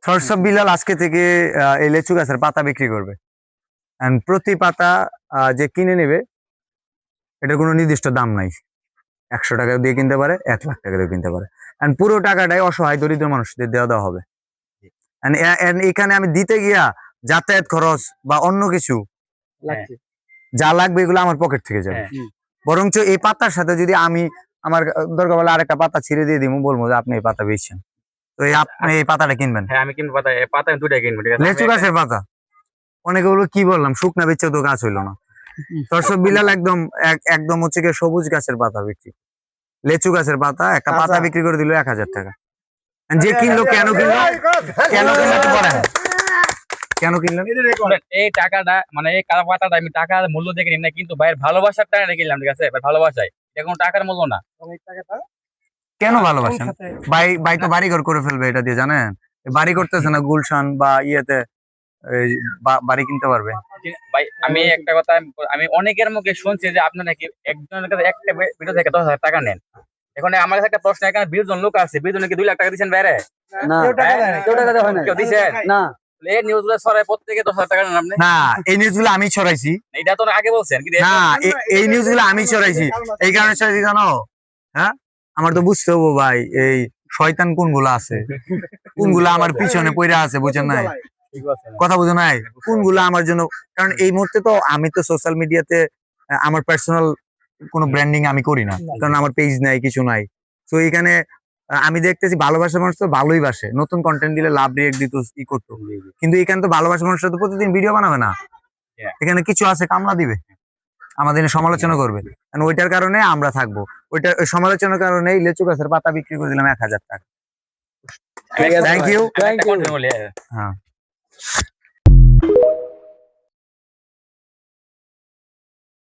Thoughts of Bilal আজকে থেকে এই লেচু গাছের পাতা বিক্রি করবে। এন্ড প্রতি পাতা যে কিনে নেবে এটা কোনো নির্দিষ্ট দাম নাই। 100 টাকা দিয়ে কিনতে পারে, 1 লাখ টাকা দিয়ে কিনতে পারে। এন্ড পুরো টাকাটাই অসহায় দরিদ্র মানুষদের দেওয়া হবে। এন্ড এখানে আমি দিতে গিয়া যাতায়াত খরচ বা অন্য কিছু যা লাগবে এগুলো আমার পকেট থেকে যাবে। বরঞ্চ এই পাতার সাথে যদি আমি আমার দরকার বলে আরেকটা পাতা ছিঁড়ে দিয়ে দিব, বলবো যে আপনি এই পাতা বেচছেন, তো আপনি এই পাতাটা কিনবেন। হ্যাঁ আমি কিনবো, পাতা দুটাই কিনবো, ঠিক আছে? লেচু গাছের পাতা অনেকে বললো কি বললাম, শুকনা বেচে তো গাছ হইলো না। দর্শক বিলাল একদম হচ্ছে কি সবুজ গাছের পাতা বিক্রি, লেচু গাছের পাতা একটা পাতা বিক্রি করে দিল 1000 টাকা। যে কিনলো কেন কিনলো কেন কিনলেন? এই টাকাটা মানে এই কালো পাতাটা আমি টাকার মূল্য দেখে নিই না, কিন্তু ভাইয়ের ভালোবাসার টাকা কিনলাম, ঠিক আছে? ভালোবাসায় এটা কোনো টাকার মূল্য না। কেন ভালোবাসেন? ভাই তো বাড়ি ঘর করে ফেলবে এটা দিয়ে, জানেন? বাড়ি করতেছে না গুলশান বা ইয়েতে বাড়ি কিনতে পারবে। ভাই আমি একটা কথা, আমি অনেকের মুখে শুনছি যে আপনি নাকি একজনের কাছে একটা ভিডিও থেকে 10,000 টাকা নেন। এখন আমার কাছে একটা প্রশ্ন, এখানে 20 জন লোক আছে, 20 জনকে 2 লাখ টাকা দিচ্ছেন বাইরে? কেউ দিচ্ছেন না? এই নিউজগুলো ছড়ায় প্রত্যেকে 10,000 টাকা নেন আপনি? না, এই নিউজগুলো আমি ছড়াইছি। এটা তো আগে বলছেন কি? না, এই নিউজগুলো আমি ছড়াইছি। এই কারণে ছড়াইছি জানো? হ্যাঁ, আমার তো বুঝতে হবো ভাই এই শয়তান কোনগুলো আছে, কোনগুলো আমার পিছনে পড়ে আছে, বুঝেন নাই? কথা বুঝো নাই কোনগুলো আমার জন্য। কারণ এই মুহূর্তে তো আমি তো সোশ্যাল মিডিয়াতে আমার পার্সোনাল কোনো ব্র্যান্ডিং আমি করি না, কারণ আমার পেজ নাই, কিছু নাই। তো এখানে আমি দেখতেছি ভালোবাসা মানুষ তো ভালোই বাসে, নতুন কন্টেন্ট দিলে লাভ রিয়েক্ট দিত, ই করতো। কিন্তু এখানে তো ভালোবাসা মানুষরা তো প্রতিদিন ভিডিও বানাবে না, এখানে কিছু আছে কামলা দিবে, আমাদের সমালোচনা করবে। ওইটার কারণে আমরা থাকবো, ওইটার সমালোচনার কারণে লেচু গাছের পাতা বিক্রি করে দিলাম 1000 টাকা। Thank you. হ্যাঁ।